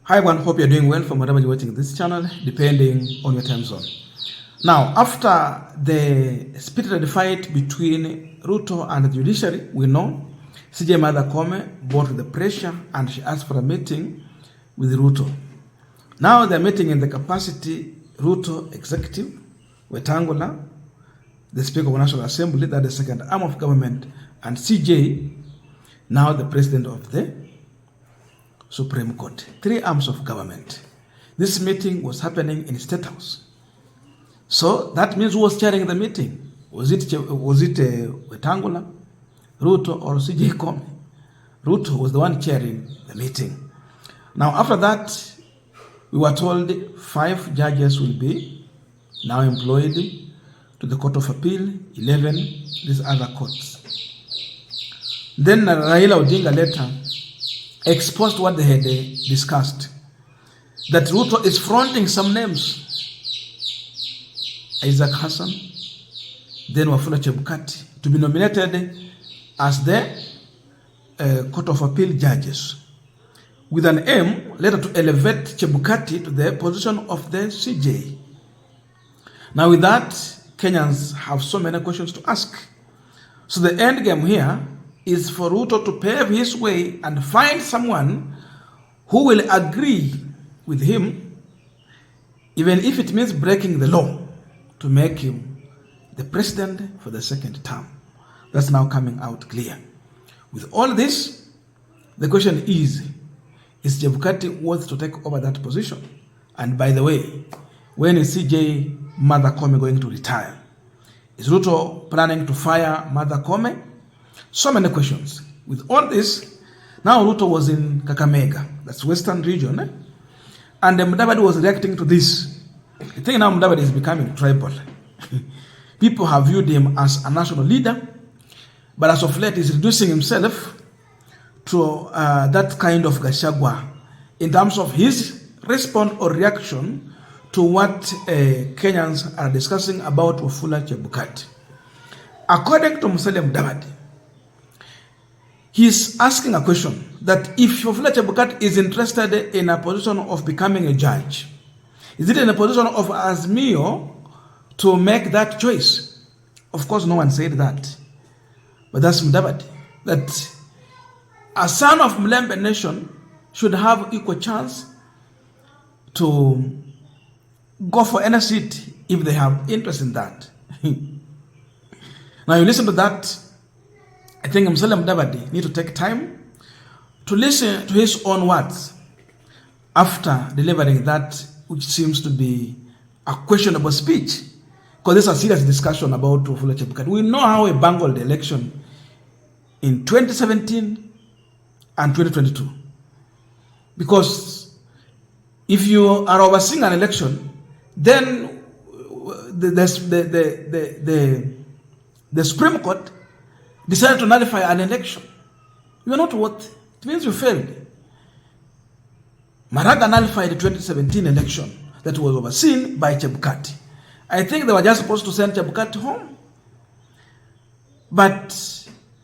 Hi everyone, hope you're doing well from wherever you're watching this channel, depending on your time zone. Now, after the spirited fight between RUTO and the judiciary, we know CJ Martha Koome brought the pressure and she asked for a meeting with RUTO. Now they're meeting in the capacity RUTO executive, Wetangula, the Speaker of the National Assembly, that is the second arm of government, and CJ, now the president of the Supreme Court. Three arms of government. This meeting was happening in Statehouse. So that means who was chairing the meeting? Was it Wetangula, RUTO, or CJ Koome? RUTO was the one chairing the meeting. Now after that, we were told 5 judges will be now employed to the Court of Appeal, 11 these other courts. Then Raila Odinga later exposed what they had discussed, that RUTO is fronting some names. Isaac Hassan, then Wafula Chebukati, to be nominated as the Court of Appeal judges, with an aim later to elevate Chebukati to the position of the CJ. Now with that, Kenyans have so many questions to ask. So the end game here is for RUTO to pave his way and find someone who will agree with him, even if it means breaking the law, to make him the president for the second term. That's now coming out clear. With all this, the question is Chebukati worth to take over that position? And by the way, when is CJ Martha Koome going to retire? Is RUTO planning to fire Martha Koome? So many questions. With all this, now RUTO was in Kakamega, that's Western region, and Mudavadi was reacting to this. I think now Mudavadi is becoming tribal. People have viewed him as a national leader, but as of late he's reducing himself to that kind of Gachagua in terms of his response or reaction to what Kenyans are discussing about Wafula Chebukati. According to Musalia Mudavadi, he's asking a question that if Wafula Chebukati is interested in a position of becoming a judge, is it in a position of Azimio to make that choice? Of course, no one said that. But that's Mudavadi, that a son of Mlembe Nation should have equal chance to go for any seat if they have interest in that. Now you listen to that, I think Musalia Mudavadi need to take time to listen to his own words after delivering that which seems to be a questionable speech, because there's a serious discussion about Wafula Chebukati. We know how he bungled the election in 2017 and 2022. Because if you are overseeing an election, then the Supreme Court decided to nullify an election. You are not worth. It means you failed. Maraga nullified the 2017 election that was overseen by Chebukati. I think they were just supposed to send Chebukati home. But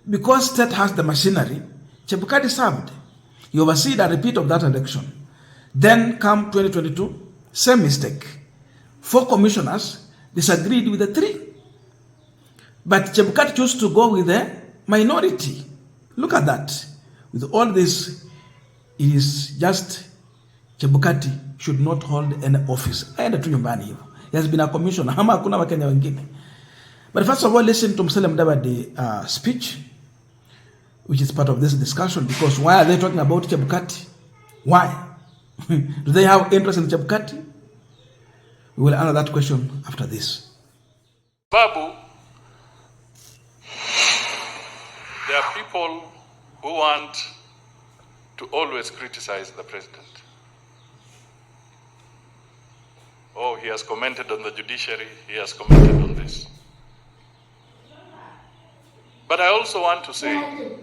because state has the machinery, Chebukati served. He overseen a repeat of that election. Then come 2022, same mistake. 4 commissioners disagreed with the 3. But Chebukati chose to go with the minority. Look at that. With all this, it is just Chebukati should not hold any office. Aenda tu nyumbani hivyo. He has been a commissioner. Hama hakuna Wakenya wengine. But first of all, listen to Musalia Mudavadi speech, which is part of this discussion, because why are they talking about Chebukati? Why? Do they have interest in Chebukati? We will answer that question after this. Babu, there are people who want to always criticize the president. Oh, he has commented on the judiciary, he has commented on this. But I also want to say,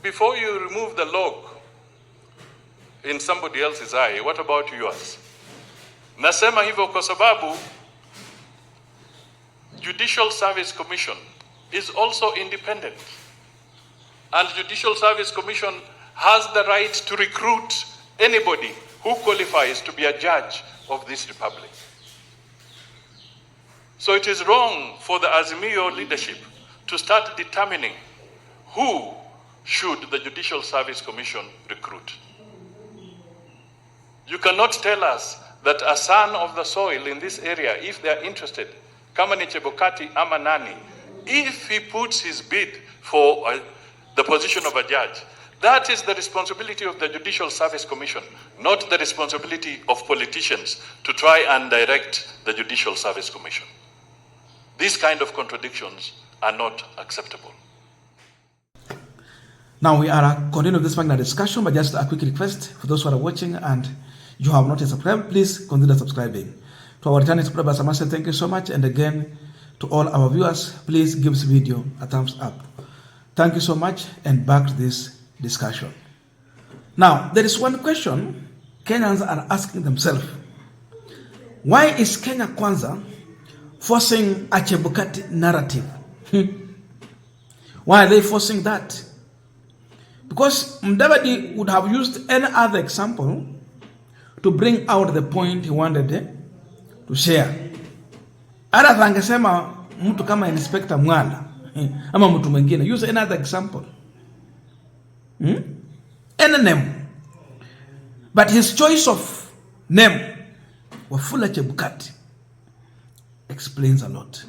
before you remove the log in somebody else's eye, what about yours? Nasema hivyo kwa sababu Judicial Service Commission is also independent. And Judicial Service Commission has the right to recruit anybody who qualifies to be a judge of this republic. So it is wrong for the Azimio leadership to start determining who should the Judicial Service Commission recruit. You cannot tell us that a son of the soil in this area, if they are interested, kama ni Chebukati ama nani, if he puts his bid for the position of a judge, that is the responsibility of the Judicial Service Commission, not the responsibility of politicians to try and direct the Judicial Service Commission. These kind of contradictions are not acceptable. Now we are continuing this Magna discussion, but just a quick request for those who are watching and you have not yet subscribed, please consider subscribing. To our returning subscribers, I must say thank you so much. And again, to all our viewers, please give this video a thumbs up. Thank you so much, and back to this discussion. Now, there is one question Kenyans are asking themselves. Why is Kenya Kwanza forcing a Chebukati narrative? Why are they forcing that? Because Mudavadi would have used any other example to bring out the point he wanted to share. Hata angesema mtu kama Inspector Mwala ama mtu mwingine, use another example. Any name. But his choice of name, Wafula Chebukati, explains a lot.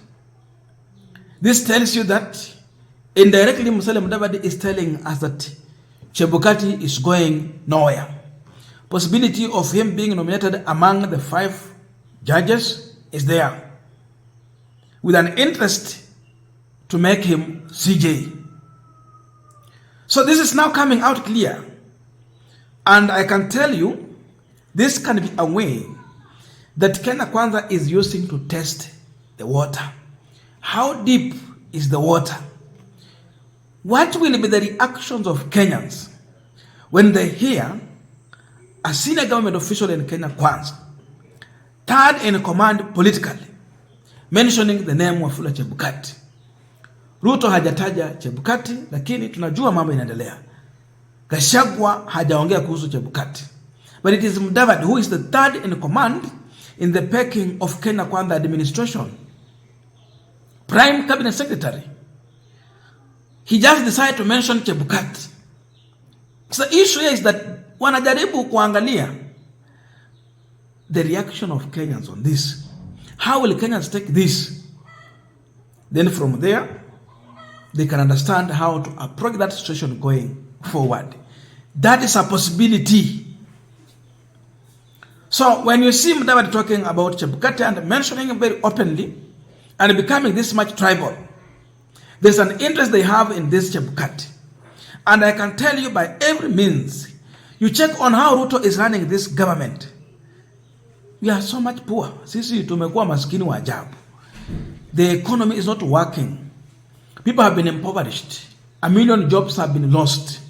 This tells you that indirectly Musalia Mudavadi is telling us that Chebukati is going nowhere. Possibility of him being nominated among the 5 judges is there, with an interest to make him CJ. So this is now coming out clear. And I can tell you, this can be a way that Kenya Kwanza is using to test the water. How deep is the water? What will be the reactions of Kenyans when they hear a senior government official in Kenya Kwanza, third in command politically, mentioning the name Wafula Chebukati? RUTO hajataja Chebukati, lakini tunajua mambo inaendelea. Gachagua hajaongea kuhusu Chebukati. But it is Mudavadi who is the third in command in the pecking of Kenya Kwanza administration. Prime Cabinet Secretary. He just decided to mention Chebukati. So the issue is that wanajaribu kuangalia the reaction of Kenyans on this. How will Kenyans take this? Then from there, they can understand how to approach that situation going forward. That is a possibility. So when you see Mudavadi talking about Chebukati and mentioning him very openly and becoming this much tribal, there's an interest they have in this Chebukati. And I can tell you by every means, you check on how RUTO is running this government. We are so much poor. Sisi tumekuwa maskini wa ajabu. The economy is not working. People have been impoverished. 1 million jobs have been lost.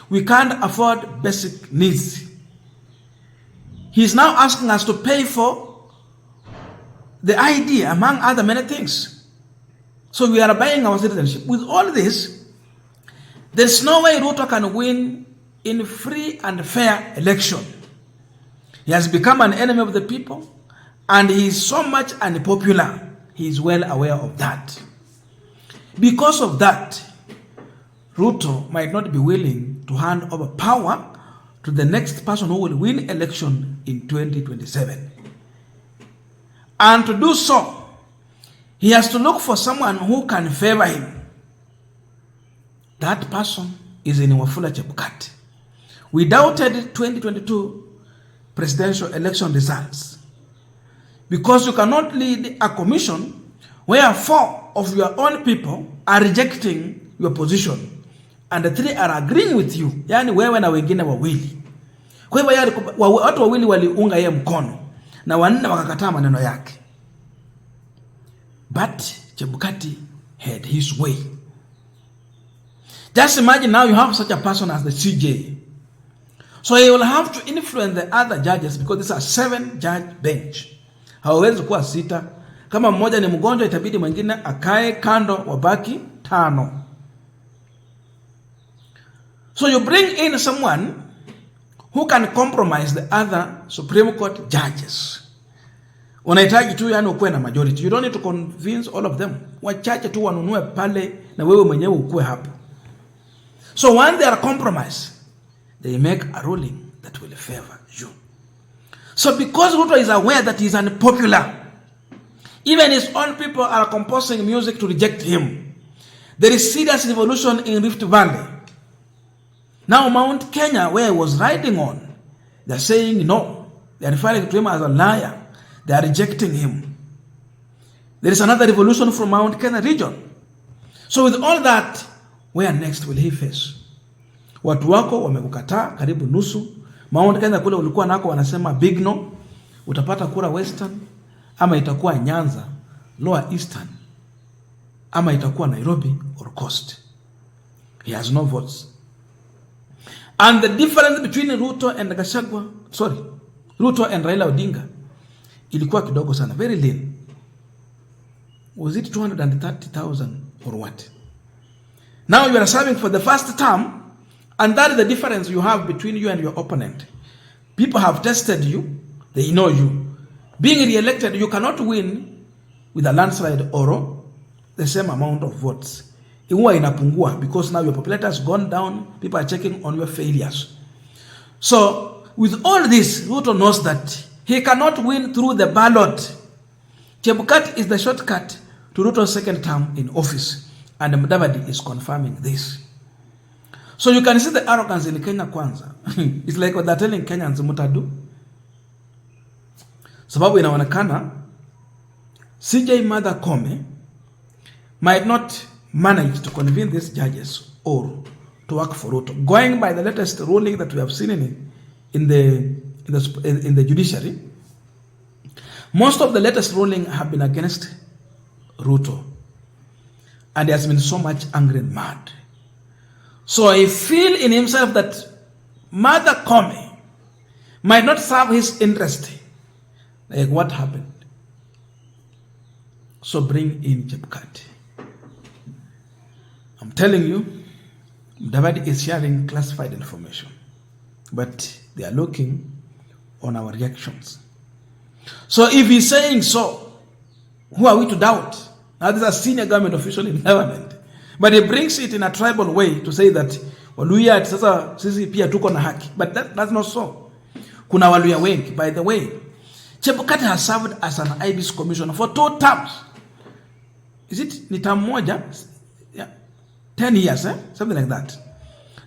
We can't afford basic needs. He's now asking us to pay for the ID, among other many things. So we are buying our citizenship. With all this, there's no way RUTO can win in free and fair election. He has become an enemy of the people, and he is so much unpopular. He is well aware of that. Because of that, RUTO might not be willing to hand over power to the next person who will win election in 2027. And to do so, he has to look for someone who can favor him. That person is in Wafula Chebukati. We doubted 2022 presidential election results because you cannot lead a commission where 4 of your own people are rejecting your position and the 3 are agreeing with you. Yani wewe na wengine wawili. Kwa hivyo watu wawili waliunga yeye mkono na 4 wakakataa maneno yake. But Chebukati had his way. Just imagine now you have such a person as the CJ. So he will have to influence the other judges because this is a 7-judge bench. Hawezi kuwa 6. Kama mmoja ni mgonjwa itabidi mwingine akae kando wabaki 5. So you bring in someone who can compromise the other Supreme Court judges. Unahitaji tu yani ukue na majority. You don't need to convince all of them. Wachache tu wanunue pale na wewe mwenyewe ukue hapo. So when they are compromised, they make a ruling that will favor you. So because Ruto is aware that he is unpopular, even his own people are composing music to reject him. There is serious revolution in Rift Valley. Now Mount Kenya, where he was riding on, they're saying no. They're referring to him as a liar. They are rejecting him. There is another revolution from Mount Kenya region. So with all that, where next will he face? Watu wako wamekukataa karibu nusu. Mount Kenya kule ulikuwa nako wanasema big no. Utapata kura Western, ama itakuwa Nyanza, Lower Eastern, ama itakuwa Nairobi or Coast. He has no votes. And the difference between Ruto and Ruto and Raila Odinga ilikuwa kidogo sana, very lean. Was it 230,000 or what? Now you are serving for the first term, and that is the difference you have between you and your opponent. People have tested you, they know you. Being re-elected, you cannot win with a landslide or the same amount of votes. Huwa inapungua because now your popularity has gone down, people are checking on your failures. So with all this, Ruto knows that he cannot win through the ballot. Chebukati is the shortcut to Ruto's second term in office, and Mudavadi is confirming this. So you can see the arrogance in Kenya kwanza. It's like what they're telling Kenyans mutadu. Sababu inaonekana CJ Martha Koome might not manage to convince these judges or to work for Ruto. Going by the latest ruling that we have seen in the judiciary, most of the latest ruling have been against Ruto, and he has been so much angry and mad. So he feel in himself that Martha Koome might not serve his interest. Like what happened? So bring in Chebukati. I'm telling you, Mudavadi is sharing classified information, but they are looking on our reactions. So if he's saying so, who are we to doubt? Now this is a senior government official in government, but he brings it in a tribal way to say that Waluya sasa sisi pia tuko na haki, but that's not so. Kuna Waluya wengi. By the way, Chebukati has served as an IBC commissioner for 2 terms. Is it ni term moja? Yeah. 10 years, something like that.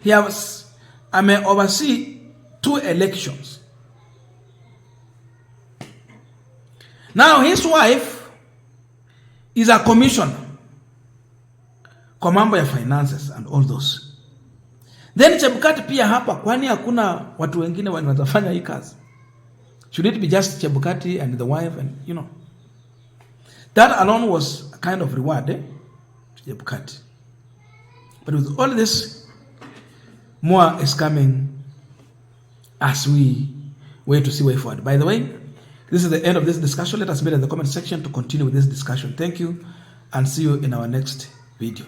He has oversee 2 elections. Now his wife is a commissioner kwa mambo ya finances and all those. Then Chebukati pia hapa, kwani hakuna watu wengine wanafanya hii kazi? Should it be just Chebukati and the wife and that alone was a kind of reward to Chebukati. But with all this, more is coming as we wait to see way forward. By the way, this is the end of this discussion. Let us meet in the comment section to continue with this discussion. Thank you, and see you in our next video.